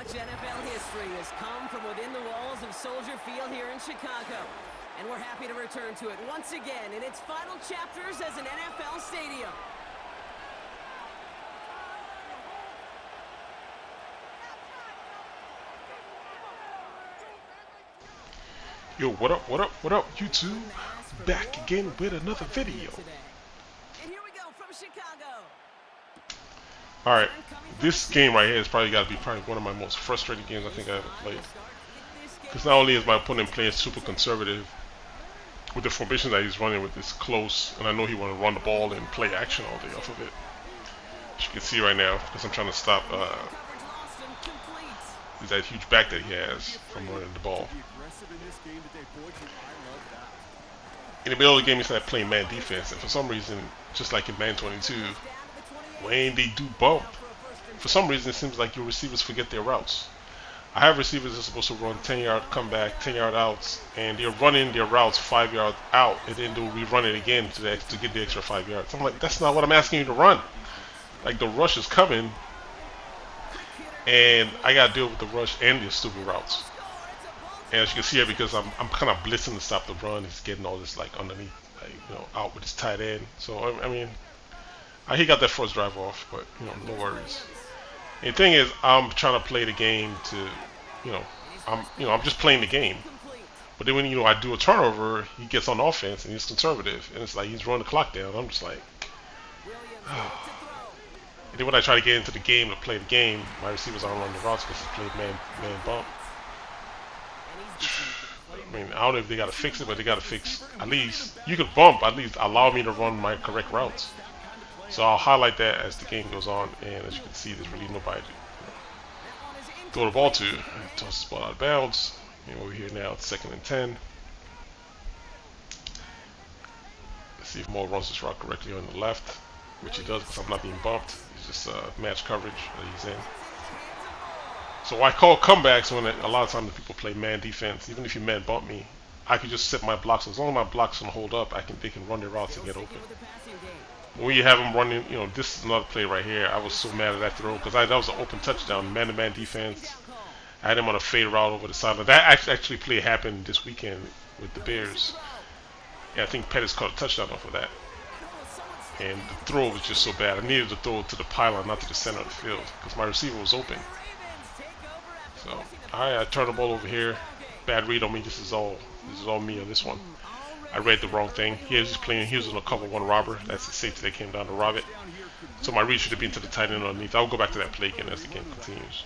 much NFL history has come from within the walls of Soldier Field here in Chicago. And we're happy to return to it once again in its final chapters as an NFL stadium. Yo, what up, what up, what up, YouTube? Back again with another video. And here we go from Chicago. Alright, this game right here has probably got to be one of my most frustrating games I think I ever played. Because not only is my opponent playing super conservative with the formation that he's running with this close, and I know he want to run the ball and play action all day off of it. As you can see right now, because I'm trying to stop that huge back that he has from running the ball. In the middle of the game, he started playing man defense, and for some reason, just like in Man 22, when they do bump, for some reason it seems like your receivers forget their routes. I have receivers that are supposed to run 10-yard comeback, 10-yard outs, and they're running their routes 5 yards out, and then they'll rerun it again to get the extra 5 yards. I'm like, that's not what I'm asking you to run. Like, the rush is coming, and I gotta deal with the rush and the stupid routes. And as you can see here, because I'm kind of blitzing to stop the run, he's getting all this like underneath, like, you know, out with his tight end. So I mean, he got that first drive off, but you know, no worries. And the thing is, I'm trying to play the game to, I'm just playing the game. But then when I do a turnover, he gets on offense and he's conservative, and it's like he's running the clock down. I'm just like, oh. And then when I try to get into the game to play the game, my receivers aren't running the routes because he's playing man bump. I mean, I don't know if they got to fix it, but they got to fix, at least, you could bump, at least allow me to run my correct routes. So I'll highlight that as the game goes on, and as you can see, there's really nobody to throw the ball to. I toss the ball out of bounds. And over here now, it's 2nd and 10. Let's see if Mo runs this route correctly on the left, which he does because I'm not being bumped. It's just match coverage that he's in. So I call comebacks when a lot of times people play man defense. Even if you man bump me, I can just set my blocks. As long as my blocks can hold up, they can run their routes and get open. When you have them running, this is another play right here. I was so mad at that throw because that was an open touchdown, man-to-man defense. I had him on a fade route over the sideline. That actually play happened this weekend with the Bears. Yeah, I think Pettis caught a touchdown off of that. And the throw was just so bad. I needed to throw it to the pylon, not to the center of the field, because my receiver was open. So, alright, I turn the ball over here. Bad read on me. This is all me on this one. I read the wrong thing. He was just playing. He was in a cover one robber. That's the safety that came down to rob it. So my read should have been to the tight end underneath. I'll go back to that play again as the game continues.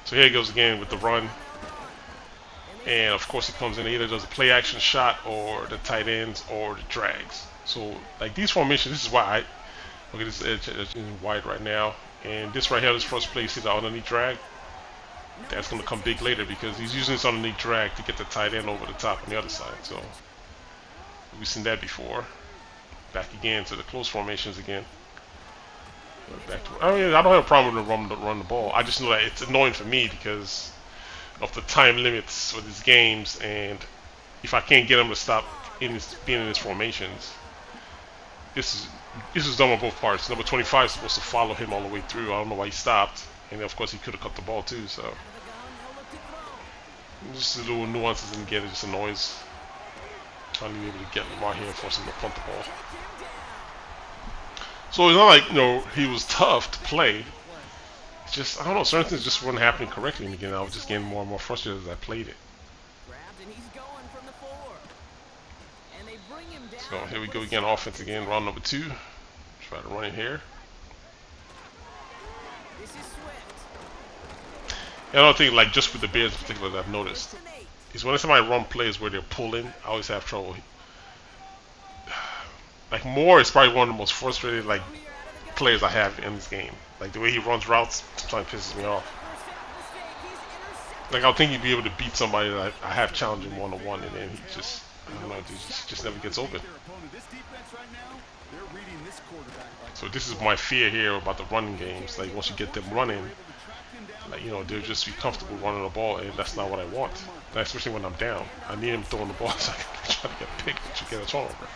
So here he goes again with the run. And of course he comes in, either does a play action shot or the tight ends or the drags. So like these formations, this is why I look at this edge in wide right now. And this right here, this first play, see the underneath drag? That's going to come big later because he's using this underneath drag to get the tight end over the top on the other side. So we've seen that before. Back again to the close formations again. Back to, I don't have a problem with run the ball. I just know that it's annoying for me because of the time limits for these games, and if I can't get him to stop being in his formations, this is dumb on both parts. Number 25 is supposed to follow him all the way through. I don't know why he stopped, and of course he could have cut the ball too. So just the little nuances in the game, it just annoys. Trying to be able to get Lamar here and force him to punt the ball. So it's not like he was tough to play. It's just, I don't know, certain things just weren't happening correctly in the game. I was just getting more and more frustrated as I played it. So here we go again, offense again, round number 2. Try to run it here. And another thing, like just with the Bears in particular that I've noticed, is whenever I run plays where they're pulling, I always have trouble. Like Moore is probably one of the most frustrated players I have in this game. Like the way he runs routes sometimes pisses me off. Like I would think he'd be able to beat somebody that I have challenging one-on-one, and then he just, I don't know, he just never gets open. So this is my fear here about the running games. Like once you get them running, they'll just be comfortable running the ball, and that's not what I want. Especially when I'm down. I need him throwing the ball so I can try to get a pick to get a turnover.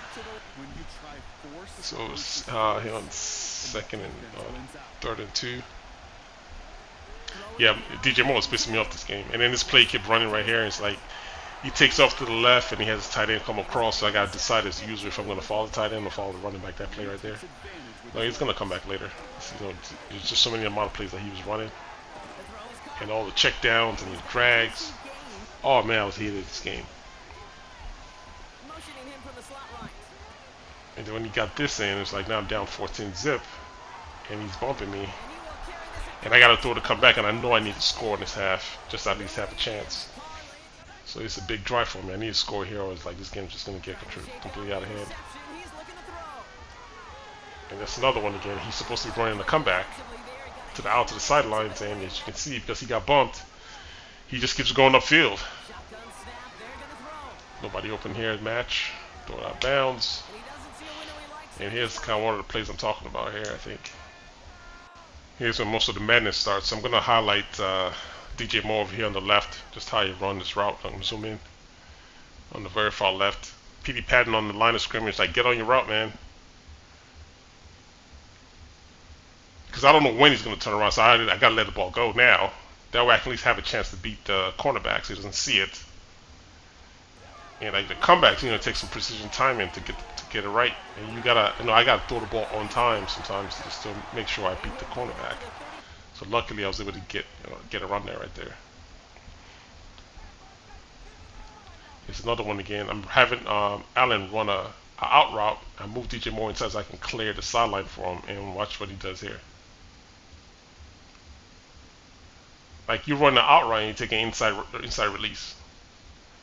So here on 3rd and 2. Yeah, DJ Moore is pissing me off this game. And then this play kept running right here. And it's like he takes off to the left and he has his tight end come across. So I got to decide as a user if I'm going to follow the tight end or follow the running back. That play right there. No, he's going to come back later. You know, there's just so many amount of plays that he was running. And all the check downs and the drags. Oh man, I was hated this game. And then when he got this in, it's like now I'm down 14 zip. And he's bumping me. And I got to throw to come back, and I know I need to score in this half, just to at least have a chance. So it's a big drive for me. I need to score here, or it's like this game's just going to get completely out of hand. And that's another one again. He's supposed to be running the comeback to the sidelines, and as you can see, because he got bumped, he just keeps going upfield. Nobody open here. Match. Throw it out of bounds. And here's kind of one of the plays I'm talking about here, I think. Here's when most of the madness starts. I'm going to highlight DJ Moore over here on the left, just how you run this route. I'm going to zoom in on the very far left. PD Patton on the line of scrimmage, like, get on your route, man. Because I don't know when he's going to turn around, so I got to let the ball go now. That way I can at least have a chance to beat the cornerback so he doesn't see it. And like the comebacks, you know, take some precision timing to get it right. And you gotta, you know, I gotta throw the ball on time sometimes just to make sure I beat the cornerback. So luckily, I was able to get a run there right there. Here's another one again. I'm having Allen run a out route. I move DJ Moore inside so I can clear the sideline for him, and watch what he does here. Like you run the out route and you take an inside release.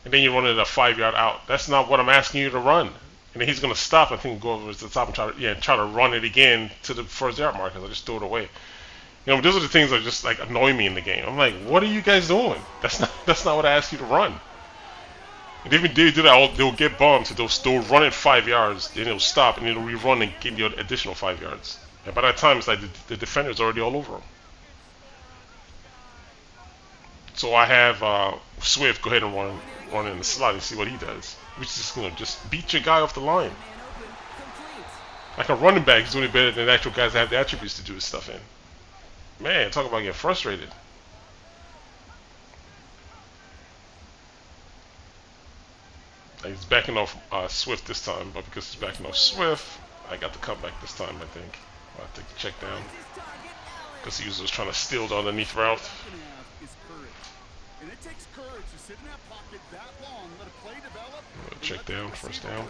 And then you run it a 5-yard out. That's not what I'm asking you to run. And then he's going to stop, I think, go over to the top and try to run it again to the first yard marker. I just throw it away. You know, those are the things that just like annoy me in the game. I'm like, what are you guys doing? That's not what I asked you to run. And even if they do that, they'll get bumped. So they'll run it 5 yards, then it'll stop, and it'll rerun and give you an additional 5 yards. And by that time, it's like the defender's already all over them. So I have Swift go ahead and run in the slot and see what he does. Which is just gonna just beat your guy off the line. Like a running back is doing it better than the actual guys that have the attributes to do his stuff in. Man, talk about getting frustrated. Like he's backing off Swift this time, but because he's backing off Swift, I got the comeback this time, I think. I'll take the check down. Because he was trying to steal the underneath route. Check down, first down.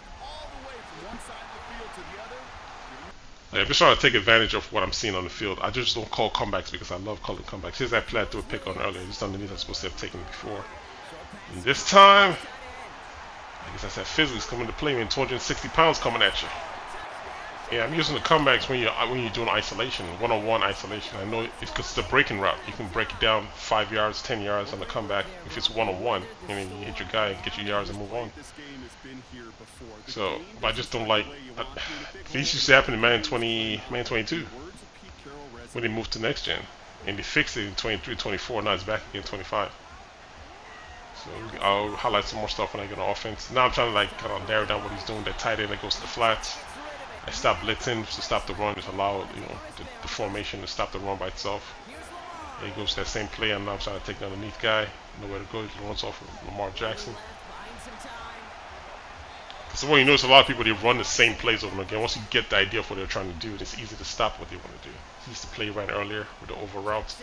I'm just trying to take advantage of what I'm seeing on the field. I just don't call comebacks because I love calling comebacks. Here's that play I threw a pick on earlier. Just underneath I was supposed to have taken it before. And this time, I guess I said physics coming to play, man. 260 pounds coming at you. Yeah, I'm using the comebacks when you're doing isolation, one-on-one isolation. I know it's because it's a breaking route. You can break it down 5 yards, 10 yards on the comeback if it's one-on-one, and then you hit your guy and get your yards and move on. So, but I just don't like. This used to happen in Madden 22 when they moved to next gen, and they fixed it in 23, 24. Now it's back again 25. So I'll highlight some more stuff when I get on offense. Now I'm trying to like kind of narrow down what he's doing. That tight end that goes to the flats. I stop blitzing to stop the run, just allow the formation to stop the run by itself. And he goes to that same play, and now I'm trying to take the underneath guy. Nowhere to go. He runs off of Lamar Jackson. So what you notice, a lot of people, they run the same plays over and again. Once you get the idea of what they're trying to do, it's easy to stop what they want to do. He used to play right earlier with the over route.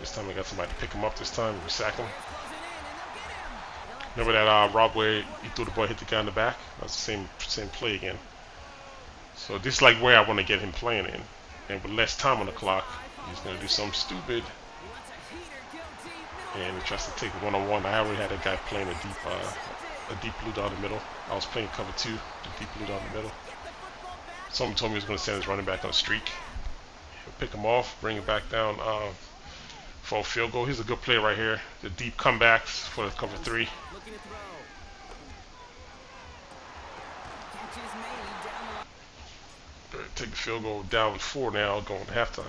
This time I got somebody to pick him up this time. We sack him. Remember that route where he threw the ball, hit the guy in the back? That's the same play again. So this is like where I want to get him playing in. And with less time on the clock, he's going to do something stupid. And he tries to take one-on-one. I already had a guy playing a deep blue down the middle. I was playing cover 2, the deep blue down the middle. Someone told me he was going to send his running back on a streak. He'll pick him off, bring it back down for a field goal. Here's a good play right here. The deep comebacks for the cover 3. Take the field goal down 4 now, going to halftime.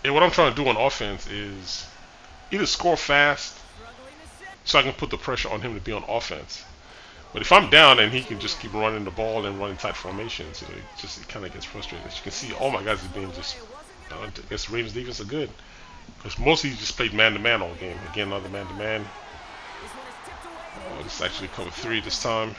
And what I'm trying to do on offense is either score fast so I can put the pressure on him to be on offense, But if I'm down and he can just keep running the ball and running tight formations, it kind of gets frustrating. As you can see, all my guys are being just. I guess the Ravens defense are good because mostly he just played man to man all game. Again, another man to man. Oh, this actually covered 3 this time.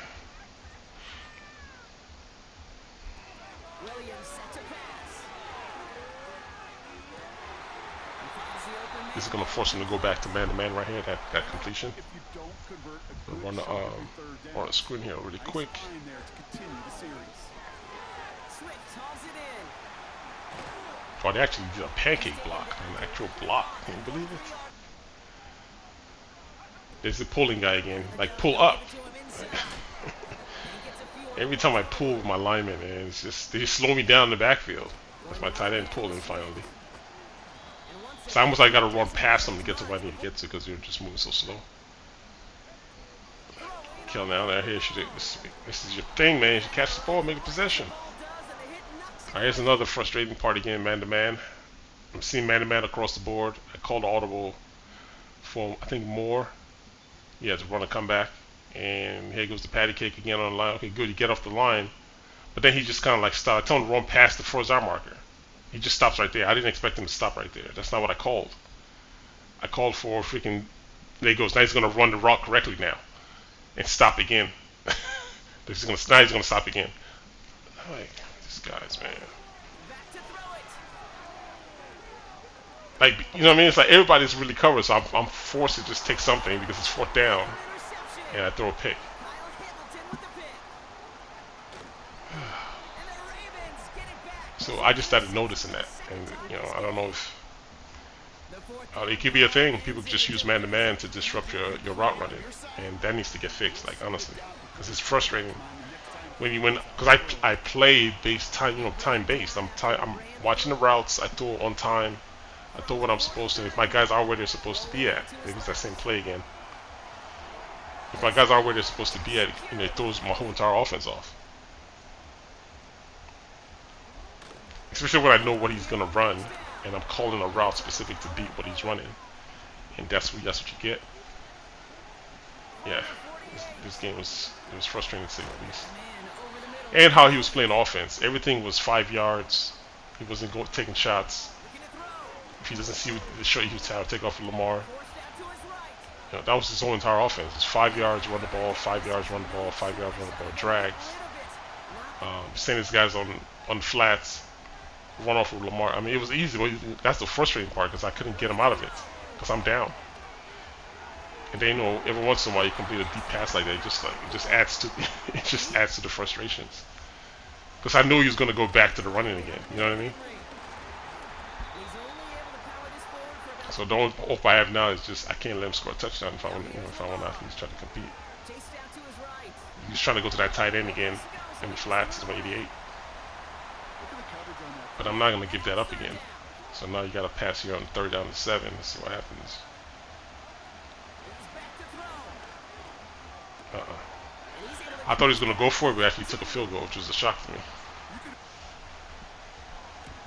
This is going to force him to go back to man right here. That completion. We'll run a screen here really quick. Oh, they actually did a pancake block, an actual block. Can you believe it? There's the pulling guy again. Like, pull up. Every time I pull with my lineman, man, they just slow me down in the backfield. That's my tight end pulling finally. It's almost like I gotta run past them to get to where I need to get to because they're just moving so slow. Kill now, there, here, this is your thing, man. You should catch the ball, make a possession. Alright, here's another frustrating part again, man to man. I'm seeing man to man across the board. I called audible for, I think, Moore. Yeah, to run a comeback. And here goes the patty cake again on the line. Okay, good, you get off the line. But then he just kind of like stopped. I told him to run past the first down marker. He just stops right there. I didn't expect him to stop right there. That's not what I called. I called for freaking. There he goes. Now he's gonna run the route correctly now, and stop again. Now he's gonna stop again. I'm like, these guys, man. Like, you know what I mean? It's like everybody's really covered, so I'm forced to just take something because it's 4th down, and I throw a pick. So I just started noticing that, and I don't know if it could be a thing. People just use man to man to disrupt your route running, and that needs to get fixed. Like, honestly, because it's frustrating because I play based time, time based. I'm watching the routes. I throw on time. I throw what I'm supposed to. If my guys are where they're supposed to be at, maybe it's that same play again. If my guys are where they're supposed to be at, it throws my whole entire offense off. Especially when I know what he's gonna run, and I'm calling a route specific to beat what he's running, and that's what you get. Yeah, this game was frustrating to say the least. And how he was playing offense, everything was 5 yards. He wasn't taking shots. If he doesn't see the shot, he was trying to take off of Lamar. That was his whole entire offense. It's 5 yards, run the ball, 5 yards, run the ball, 5 yards, run the ball, drags. Sending his guys on flats. Run off with Lamar. I mean, it was easy. That's the frustrating part because I couldn't get him out of it because I'm down. And then every once in a while you complete a deep pass like that. It just adds to the frustrations. Because I knew he was going to go back to the running again. You know what I mean? So the only hope I have now is just I can't let him score a touchdown if I want to at least try to compete. He's trying to go to that tight end again in the flats. It's 188. But I'm not going to give that up again. So now you got to pass here on 3rd down to 7. Let's see what happens. I thought he was going to go for it, but actually took a field goal, which was a shock to me.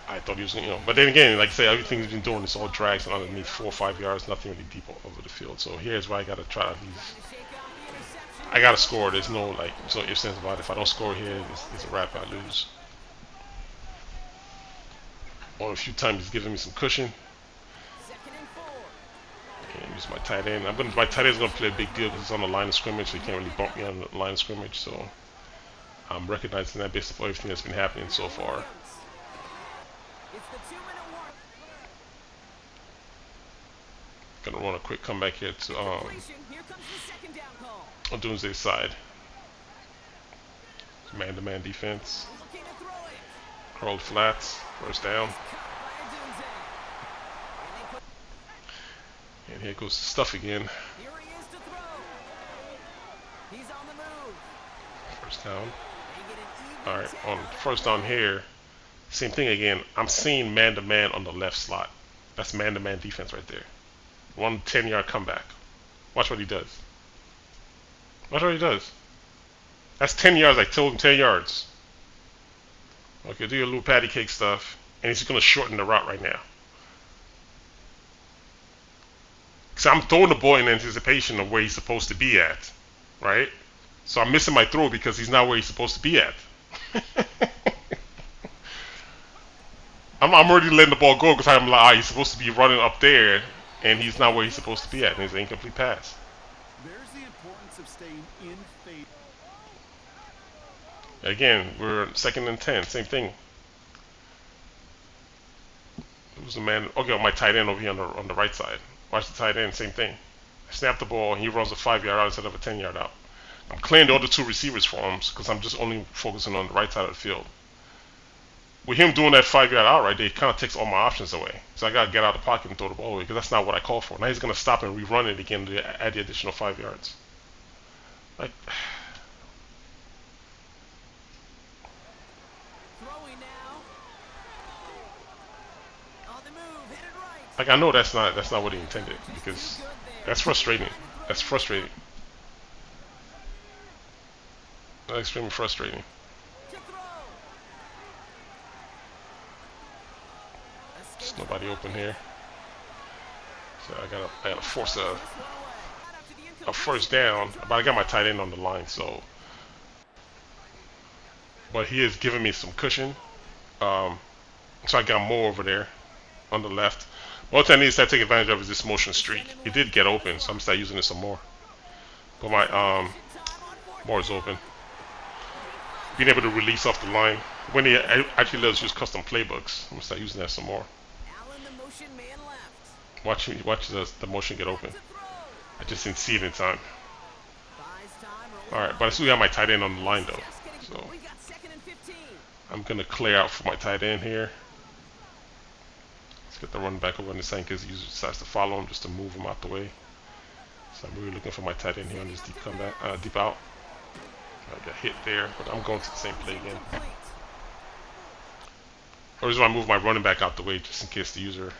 I thought he was going to, but then again, like I say, everything he's been doing is all drags and underneath 4 or 5 yards, nothing really deep over the field. So here's where I got to try to I got to score. There's no ifs, ands about it. If I don't score here, it's a wrap. I lose. Or a few times he's giving me some cushion. And use my tight end. My tight end's gonna play a big deal because he's on the line of scrimmage, so he can't really bump me on the line of scrimmage. So I'm recognizing that based on everything that's been happening so far. Gonna run a quick comeback here to on Doomsday's side. Man-to-man defense. Curled flats. 1st down. And here goes the stuff again. 1st down. Alright, on 1st down here, same thing again. I'm seeing man-to-man on the left slot. That's man-to-man defense right there. 1 10-yard comeback. Watch what he does. Watch what he does. That's 10 yards. I told him 10 yards. Okay, do your little patty cake stuff, and he's going to shorten the route right now. So I'm throwing the ball in anticipation of where he's supposed to be at, right? So I'm missing my throw because he's not where he's supposed to be at. I'm already letting the ball go because I'm like, he's supposed to be running up there, and he's not where he's supposed to be at, and it's an incomplete pass. There's the importance of staying in phase. Again, we're 2nd and 10, same thing. Who's the man? Okay, my tight end over here on the right side. Watch the tight end, same thing. I snap the ball, and he runs a 5-yard out instead of a 10-yard out. I'm clearing the other 2 receivers for him because I'm just only focusing on the right side of the field. With him doing that 5-yard out right there, it kind of takes all my options away. So I got to get out of the pocket and throw the ball away because that's not what I called for. Now he's going to stop and rerun it again to add the additional 5 yards. Like, I know that's not what he intended because that's frustrating. That's frustrating. That's extremely frustrating. There's nobody open here, so I gotta force a first down. But I got my tight end on the line, so. But he is giving me some cushion, so I got more over there on the left. One thing I need to start taking advantage of is this motion streak. It did get open, so I'm gonna start using it some more. But my more is open. Being able to release off the line when he actually lets us use custom playbooks. I'm gonna start using that some more. Watch the motion get open. I just didn't see it in time. All right, but I still got my tight end on the line though, so I'm gonna clear out for my tight end here. Get the running back over on the side because he usually decides to follow him just to move him out the way. So I'm really looking for my tight end here on this deep comeback, deep out. I got hit there, but I'm going to the same play again. Or just want to move my running back out the way just in case the user,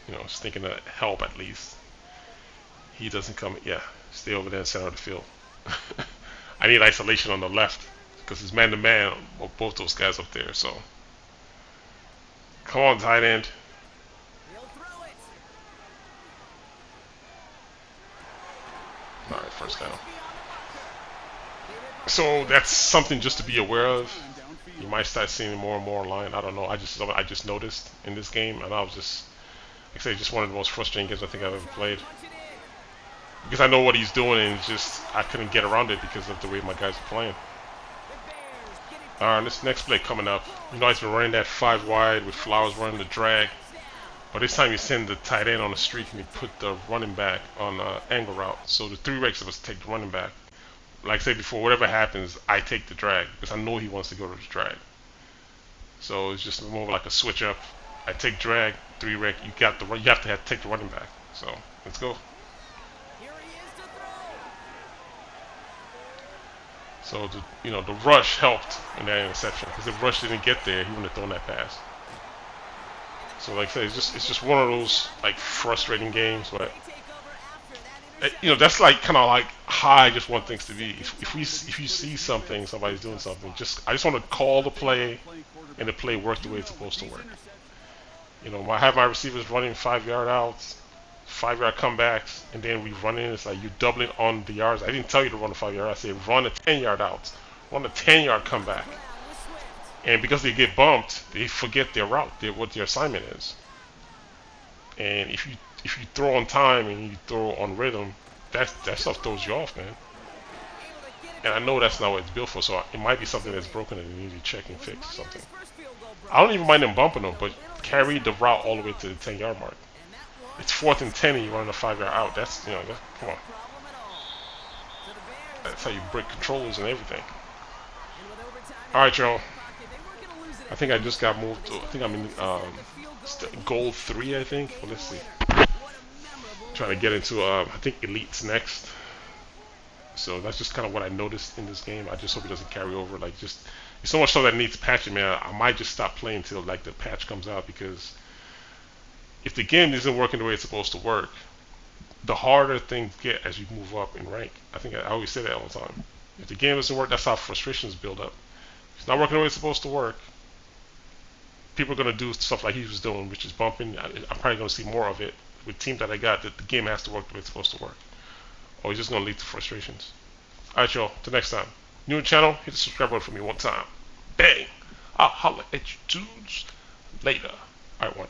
is thinking of help at least. He doesn't come. Yeah, stay over there in the center of the field. I need isolation on the left because it's man to man with both those guys up there. So come on, tight end. Alright, first down. So that's something just to be aware of. You might start seeing more and more online. I don't know. I just noticed in this game, and I was just, like I say, just one of the most frustrating games I think I've ever played. Because I know what he's doing, and it's just I couldn't get around it because of the way my guys are playing. Alright, this next play coming up. He's been running that 5 wide with Flowers running the drag. But this time you send the tight end on the streak and you put the running back on angle route. So the 3 recs of us take the running back. Like I said before, whatever happens, I take the drag because I know he wants to go to the drag. So it's just more like a switch up. I take drag, 3 rec. You have to take the running back. So let's go. So the rush helped in that interception because if rush didn't get there, he wouldn't have thrown that pass. So like I said, it's just one of those like frustrating games, but that's like kind of like how I just want things to be. If you see something, somebody's doing something, I just want to call the play, and the play work the way it's supposed to work. I have my receivers running 5-yard outs, 5-yard comebacks, and then we run in. It's like you doubling on the yards. I didn't tell you to run a 5-yard. I said run a 10-yard out, run a 10-yard comeback. And because they get bumped, they forget their route, what their assignment is. And if you throw on time and you throw on rhythm, that stuff throws you off, man. And I know that's not what it's built for, so it might be something that's broken and you need to check and fix or something. I don't even mind them bumping them, but carry the route all the way to the 10-yard mark. It's 4th and 10 and you run a 5-yard out. Come on. That's how you break controls and everything. All right, y'all. I think I just got moved to, I think I'm in gold 3, I think. Well, let's see. Trying to get into, I think Elite's next. So that's just kind of what I noticed in this game. I just hope it doesn't carry over. Like, just, there's so much stuff that needs patching, man. I might just stop playing until, like, the patch comes out because if the game isn't working the way it's supposed to work, the harder things get as you move up in rank. I think I always say that all the time. If the game doesn't work, that's how frustrations build up. If it's not working the way it's supposed to work, people are going to do stuff like he was doing, which is bumping. I'm probably going to see more of it with teams that I got, that the game has to work the way it's supposed to work. Or it's just going to lead to frustrations. Alright, y'all. Till next time. New channel, hit the subscribe button for me one time. Bang! I'll holla at you dudes later. Alright, one.